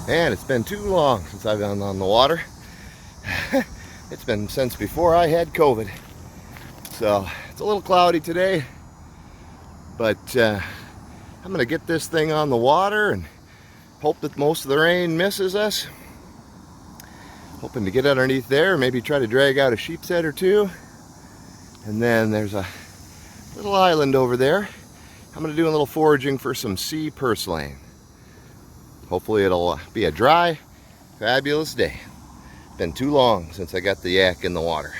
And it's been too long since I've been on the water. It's been since before I had COVID. So it's a little cloudy today, but I'm gonna get this thing on the water and hope that most of the rain misses us. Hoping to get underneath there, maybe try to drag out a sheepshead or two. And then there's a little island over there. I'm gonna do a little foraging for some sea purslane. Hopefully it'll be a dry, fabulous day. Been too long since I got the yak in the water.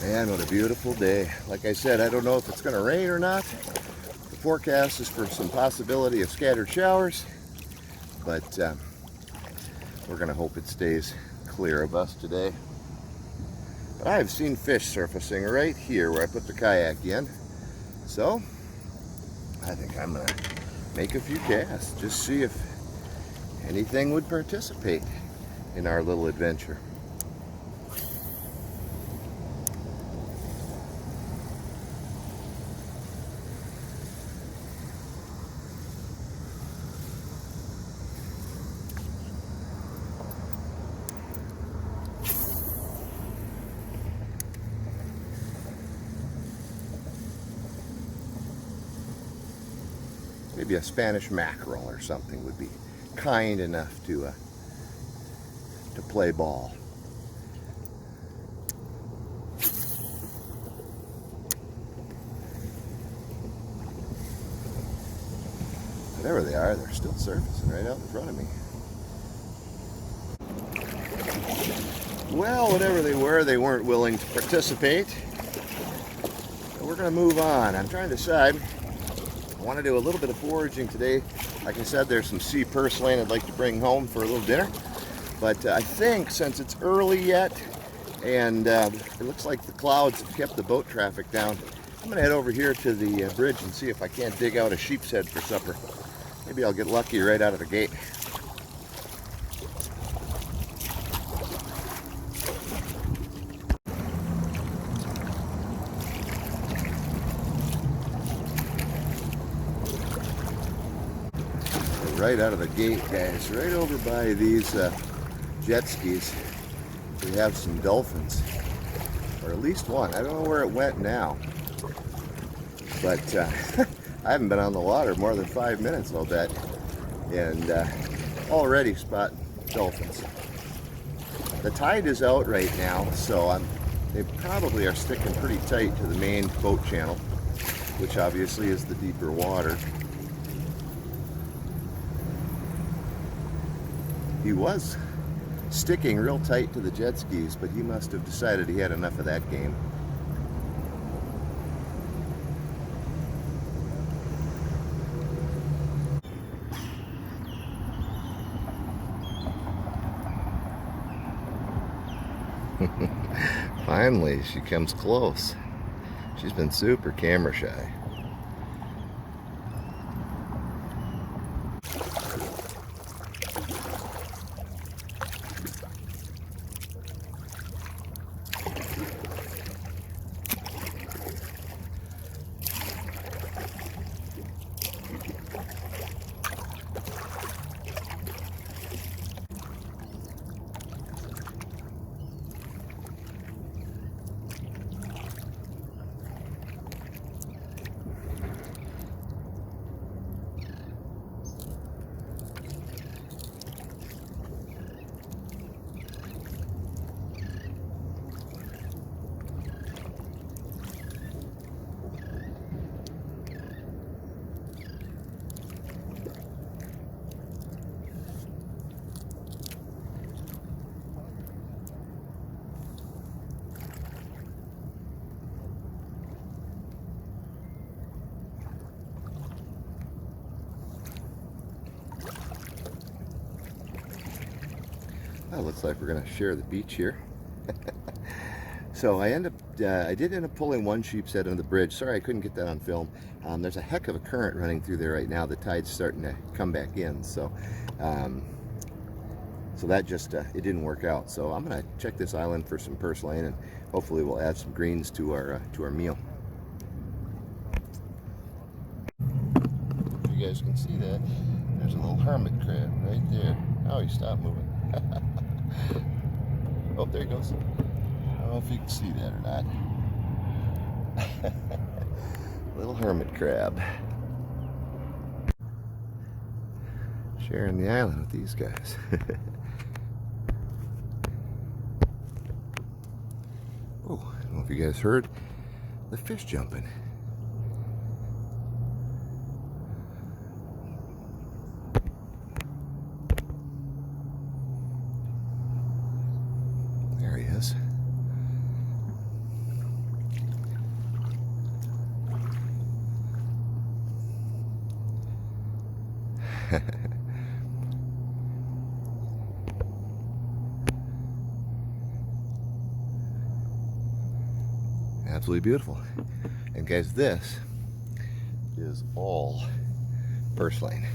Man, what a beautiful day. Like I said, I don't know if it's going to rain or not. The forecast is for some possibility of scattered showers, but we're going to hope it stays clear of us today. But I have seen fish surfacing right here where I put the kayak in. So, I think I'm going to make a few casts, just see if anything would participate in our little adventure. Maybe a Spanish mackerel or something would be kind enough to play ball. Whatever they are, they're still surfacing right out in front of me. Well, whatever they were, they weren't willing to participate. So we're going to move on. I'm trying to decide. I want to do a little bit of foraging today. Like I said, there's some sea purslane I'd like to bring home for a little dinner. But I think since it's early yet, and it looks like the clouds have kept the boat traffic down, I'm going to head over here to the bridge and see if I can't dig out a sheepshead for supper. Maybe I'll get lucky right out of the gate. Right out of the gate, guys, right over by these jet skis, we have some dolphins, or at least one. I don't know where it went now, but I haven't been on the water more than 5 minutes, I'll bet, and already spot dolphins. The tide is out right now, so they probably are sticking pretty tight to the main boat channel, which obviously is the deeper water. He was sticking real tight to the jet skis, but he must have decided he had enough of that game. Finally, she comes close. She's been super camera shy. Well, looks like we're going to share the beach here. So I did end up pulling one sheepshead on the bridge. Sorry I couldn't get that on film. There's a heck of a current running through there right now. The tide's starting to come back in, so that just it didn't work out. So I'm gonna check this island for some purslane, and hopefully we'll add some greens to our meal. If you guys can see that, there's a little hermit crab right there. Oh, he stopped moving. Oh, there he goes. I don't know if you can see that or not. Little hermit crab. Sharing the island with these guys. Oh, I don't know if you guys heard the fish jumping. There he is. Absolutely beautiful. And guys, this is all purslane.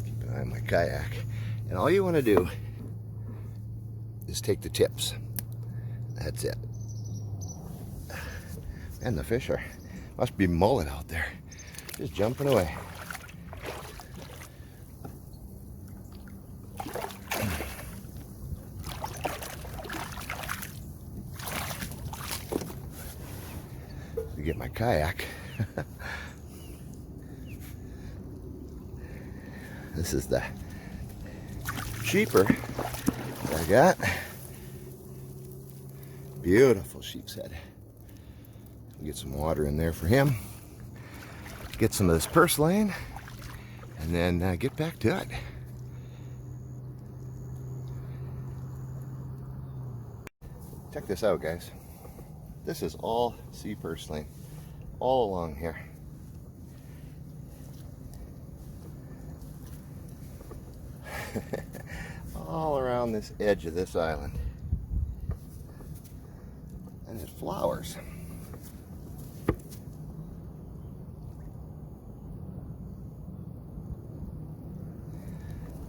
Keep an eye on my kayak. And all you want to do is take the tips. That's it. And the fish must be mullet out there, just jumping away. To get my kayak. This is the sheeper that I got. Beautiful sheepshead. Get some water in there for him. Get some of this purslane, and then get back to it. Check this out, guys. This is all sea purslane, all along here. All around this edge of this island. And there's flowers.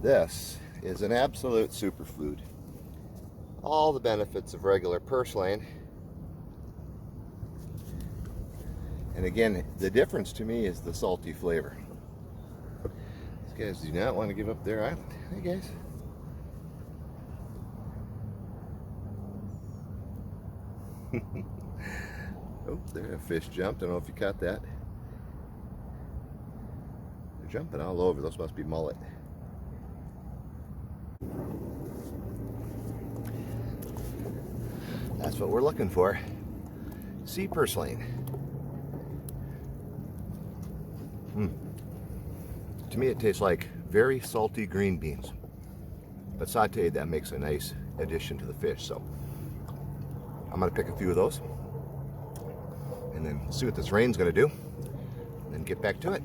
This is an absolute superfood. All the benefits of regular purslane. And again, the difference to me is the salty flavor. These guys do not want to give up their island. Hey guys. Oh, there a fish jumped. I don't know if you caught that. They're jumping all over. Those must be mullet. That's what we're looking for. Sea purslane. To me it tastes like very salty green beans. But sauteed, that makes a nice addition to the fish. So I'm gonna pick a few of those and then see what this rain's gonna do and then get back to it.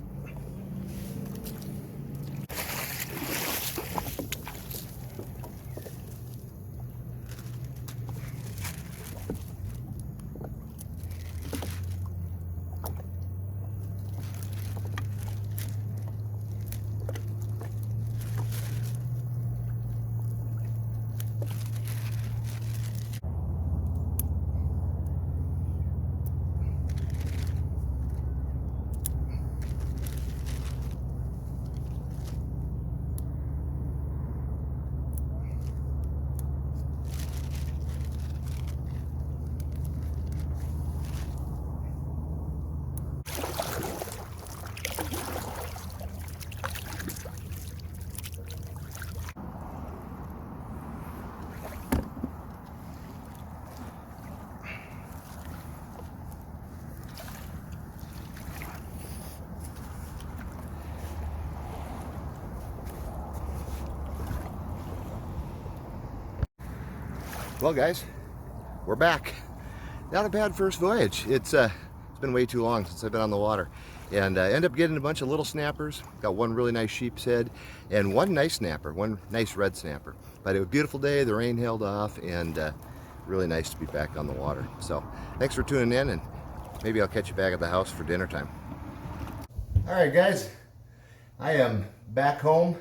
Well guys, we're back. Not a bad first voyage. It's It's been way too long since I've been on the water. And I end up getting a bunch of little snappers. Got one really nice sheepshead and one nice snapper, one nice red snapper. But it was a beautiful day, the rain held off, and really nice to be back on the water. So thanks for tuning in, and maybe I'll catch you back at the house for dinner time. All right, guys, I am back home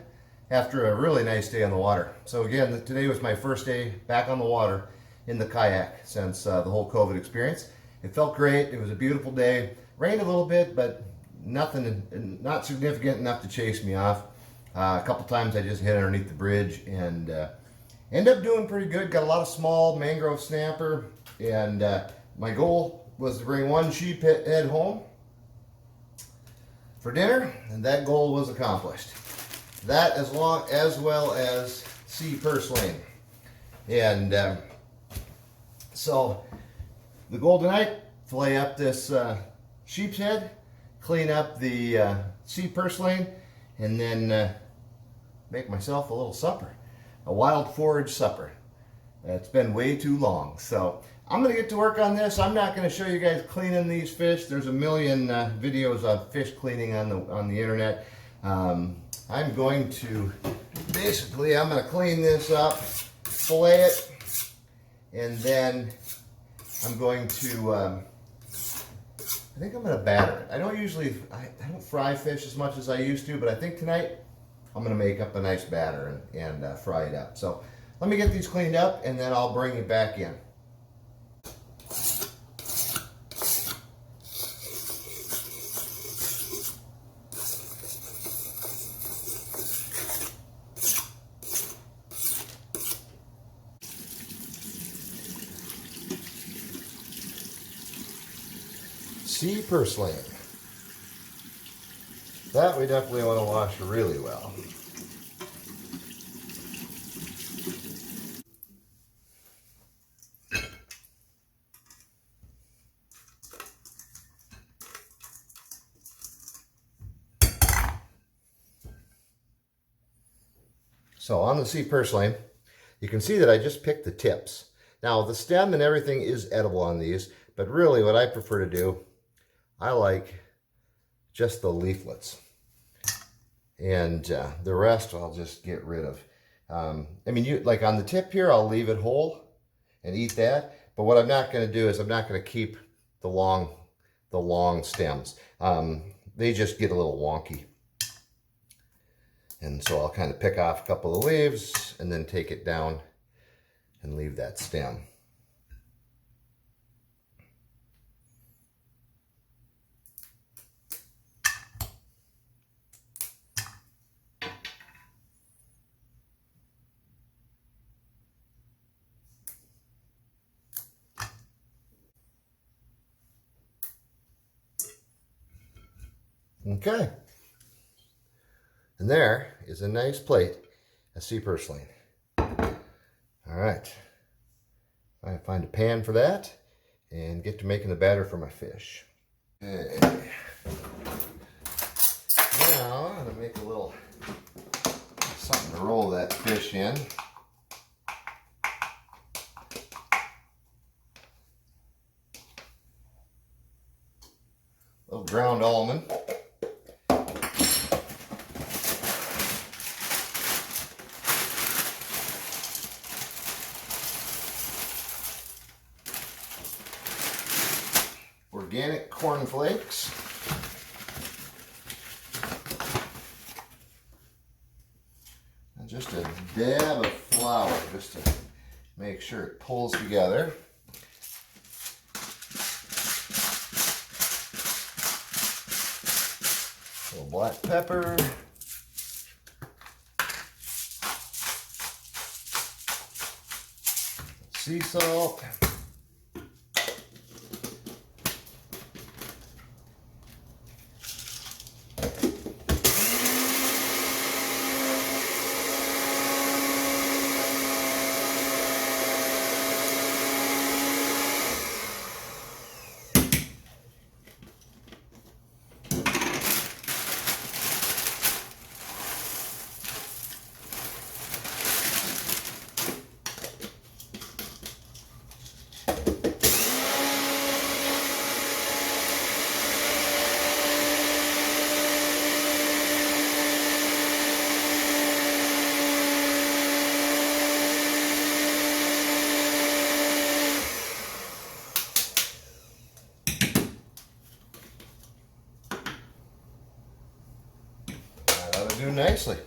after a really nice day on the water. So again, today was my first day back on the water in the kayak since the whole COVID experience. It felt great. It was a beautiful day. Rained a little bit, but nothing, not significant enough to chase me off. A couple times I just hit underneath the bridge and ended up doing pretty good. Got a lot of small mangrove snapper, and my goal was to bring one sheephead home for dinner, and that goal was accomplished. That as well as sea purslane. And so the goal tonight, fillet up this sheepshead, clean up the sea purslane, and then make myself a little supper, a wild forage supper. It's been way too long, so I'm gonna get to work on this. I'm not gonna show you guys cleaning these fish. There's a million videos of fish cleaning on the internet. I'm going to basically, I'm gonna clean this up, fillet it, and then I'm going to, I think I'm gonna batter it. I don't fry fish as much as I used to, but I think tonight I'm gonna make up a nice batter and fry it up. So let me get these cleaned up, and then I'll bring it back in. Sea purslane. That we definitely want to wash really well. So on the sea purslane, you can see that I just picked the tips. Now the stem and everything is edible on these, but really what I prefer to do, I like just the leaflets. And the rest I'll just get rid of. I mean, like on the tip here, I'll leave it whole and eat that. But what I'm not going to do is I'm not going to keep the long stems. They just get a little wonky. And so I'll kind of pick off a couple of leaves and then take it down and leave that stem. Okay, and there is a nice plate of sea purslane. All right, I find a pan for that and get to making the batter for my fish. Okay. Now I'm gonna make a little something to roll that fish in. A little ground almond. Organic corn flakes. And just a dab of flour just to make sure it pulls together. A little black pepper. Sea salt. doing nicely.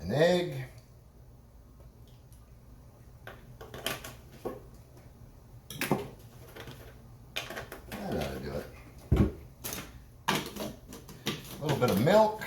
An egg. That ought to do it. A little bit of milk.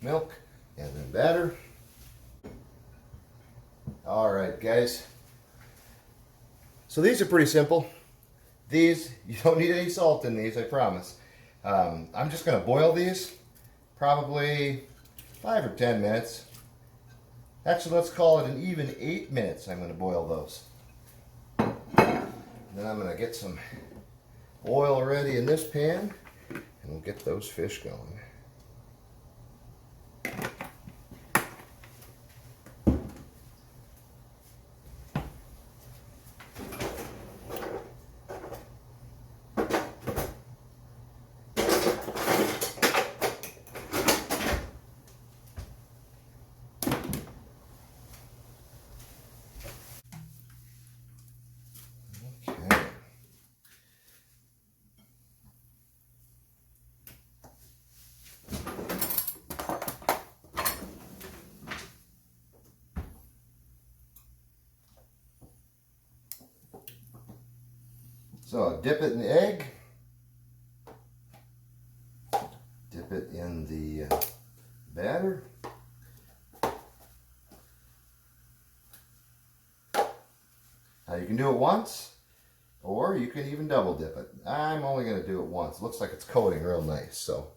Milk and then batter. All right, guys. So these are pretty simple. These, you don't need any salt in these, I promise. I'm just going to boil these probably 5 or 10 minutes. Actually, let's call it an even 8 minutes. I'm going to boil those. Then I'm going to get some oil ready in this pan and we'll get those fish going. So dip it in the egg, dip it in the batter. Now you can do it once, or you can even double dip it. I'm only going to do it once. It looks like it's coating real nice, so.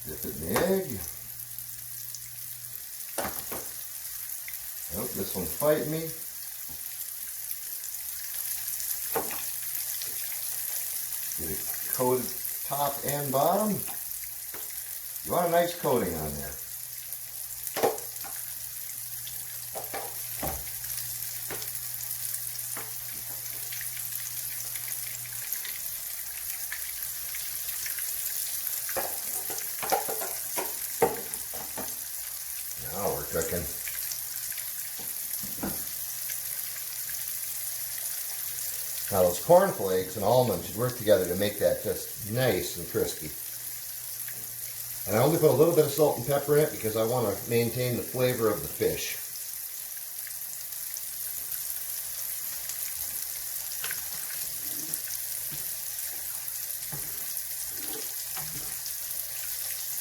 Dip it in the egg. Oh, this one's fighting me. Get it coated top and bottom. You want a nice coating on there. Now we're cooking. Now those cornflakes and almonds should work together to make that just nice and crispy. And I only put a little bit of salt and pepper in it because I want to maintain the flavor of the fish.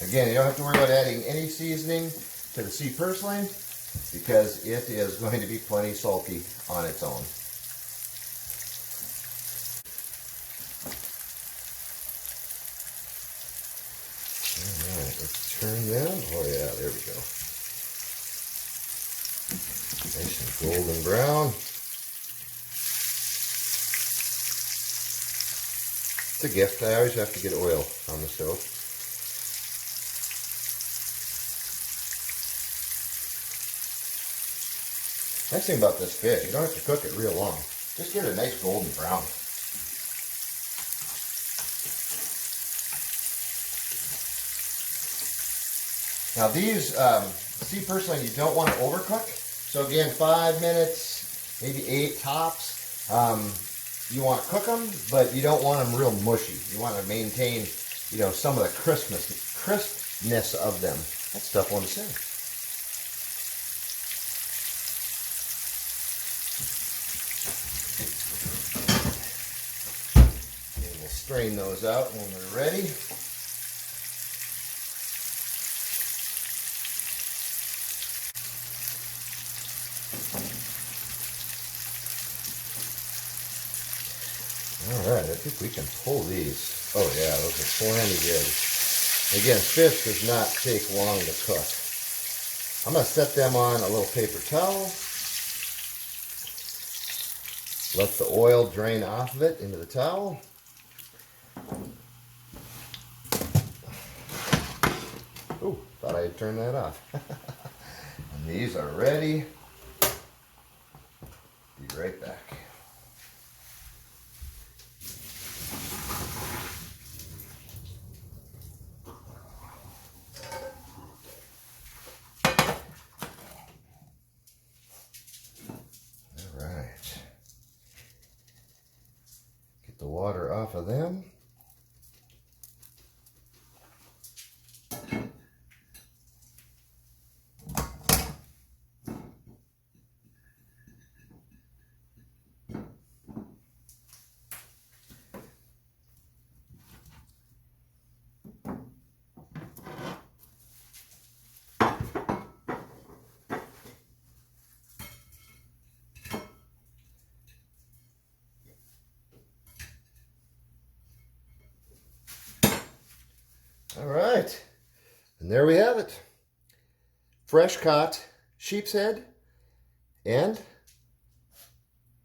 Again, you don't have to worry about adding any seasoning to the sea purslane because it is going to be plenty salty on its own. Let's turn them. Oh yeah, there we go. Nice and golden brown. It's a gift. I always have to get oil on the stove. Nice thing about this fish, you don't have to cook it real long. Just get it a nice golden brown. Now these sea purslane you don't want to overcook. So again, 5 minutes, maybe 8 tops. You want to cook them, but you don't want them real mushy. You want to maintain, you know, some of the crispness of them. That's a tough one to say. And we'll strain those out when we're ready. All right, I think we can pull these. Oh yeah, those are plenty good. Again, fish does not take long to cook. I'm going to set them on a little paper towel. Let the oil drain off of it into the towel. Oh, thought I had turned that off. And these are ready. Be right back. All right. Get the water off of them. All right, and there we have it. Fresh caught sheepshead and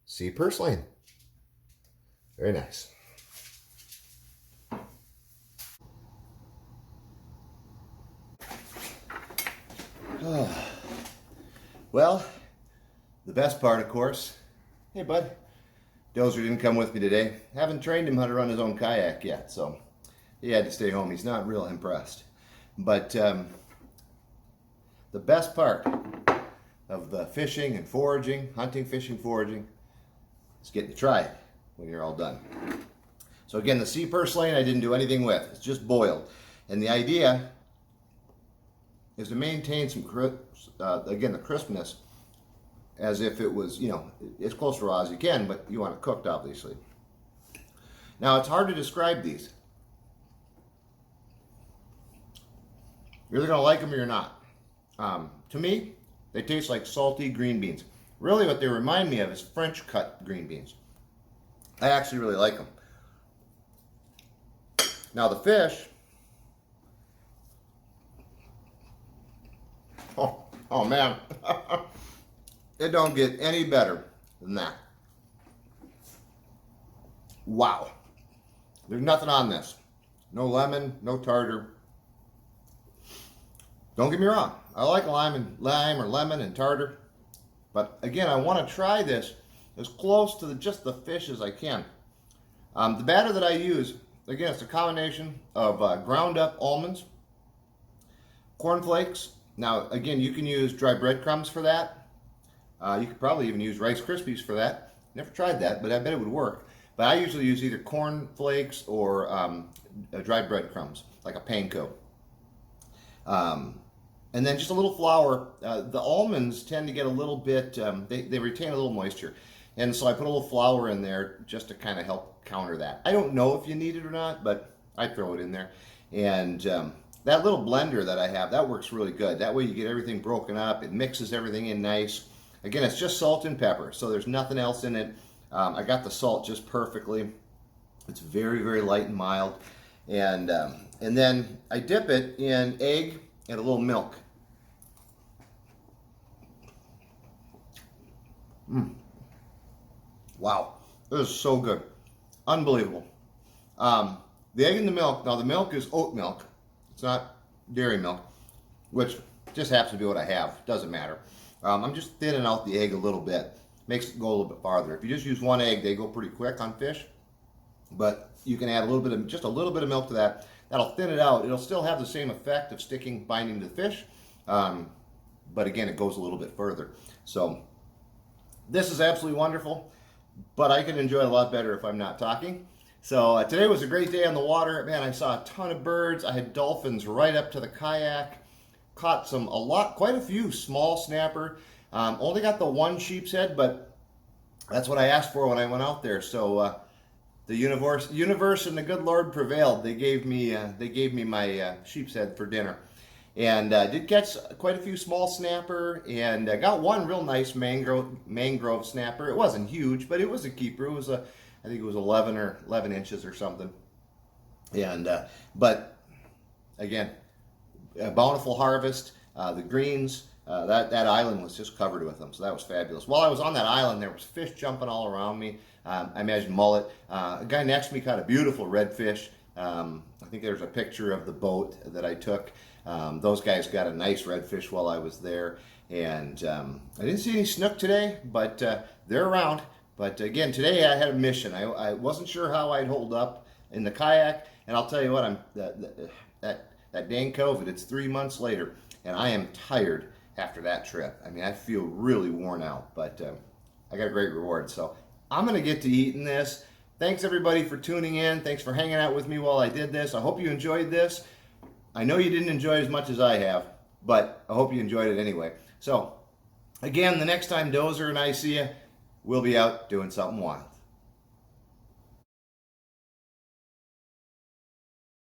sea purslane. Very nice. Well, the best part, of course. Hey, bud. Dozer didn't come with me today. Haven't trained him how to run his own kayak yet, so he had to stay home. He's not real impressed. But the best part of the fishing and foraging, hunting, fishing, foraging, is getting to try it when you're all done. So again, the sea purslane I didn't do anything with. It's just boiled. And the idea is to maintain some, again, the crispness as if it was, you know, as close to raw as you can, but you want it cooked, obviously. Now, it's hard to describe these. You're either going to like them or you're not. To me, they taste like salty green beans. Really what they remind me of is French cut green beans. I actually really like them. Now the fish, oh man, it don't get any better than that. Wow. There's nothing on this. No lemon, no tartar. Don't get me wrong, I like lime or lemon and tartar, but again, I want to try this as close to just the fish as I can. The batter that I use, again, it's a combination of ground up almonds, cornflakes. Now, again, you can use dry breadcrumbs for that. You could probably even use Rice Krispies for that. Never tried that, but I bet it would work. But I usually use either cornflakes or dry breadcrumbs, like a panko. And then just a little flour. The almonds tend to get a little bit, they retain a little moisture. And so I put a little flour in there just to kind of help counter that. I don't know if you need it or not, but I throw it in there. And that little blender that I have, that works really good. That way you get everything broken up. It mixes everything in nice. Again, it's just salt and pepper, so there's nothing else in it. I got the salt just perfectly. It's very, very light and mild. And then I dip it in egg and a little milk. Wow, this is so good. Unbelievable. The egg and the milk, now the milk is oat milk. It's not dairy milk, which just happens to be what I have. Doesn't matter. I'm just thinning out the egg a little bit. Makes it go a little bit farther. If you just use one egg, they go pretty quick on fish. But you can add just a little bit of milk to that. That'll thin it out. It'll still have the same effect of binding to the fish. But again, it goes a little bit further. So this is absolutely wonderful. But I can enjoy it a lot better if I'm not talking. So today was a great day on the water. Man, I saw a ton of birds. I had dolphins right up to the kayak. Caught quite a few small snapper. Only got the one sheepshead, but that's what I asked for when I went out there. So the universe and the good Lord prevailed. They gave me my sheepshead for dinner, and did catch quite a few small snapper, and got one real nice mangrove snapper. It wasn't huge, but it was a keeper. It was I I think it was 11 inches or something. And but again, a bountiful harvest. The greens, that island was just covered with them, so that was fabulous. While I was on that island, there was fish jumping all around me. I imagine mullet. A guy next to me caught a beautiful redfish. I think there's a picture of the boat that I took. Those guys got a nice redfish while I was there. And I didn't see any snook today, but they're around. But again, today I had a mission. I wasn't sure how I'd hold up in the kayak, and I'll tell you what, that dang COVID, it's 3 months later, and I am tired after that trip. I mean, I feel really worn out, but I got a great reward. So I'm going to get to eating this. Thanks everybody for tuning in. Thanks for hanging out with me while I did this. I hope you enjoyed this. I know you didn't enjoy it as much as I have, but I hope you enjoyed it anyway. So again, the next time Dozer and I see you, we'll be out doing something wild.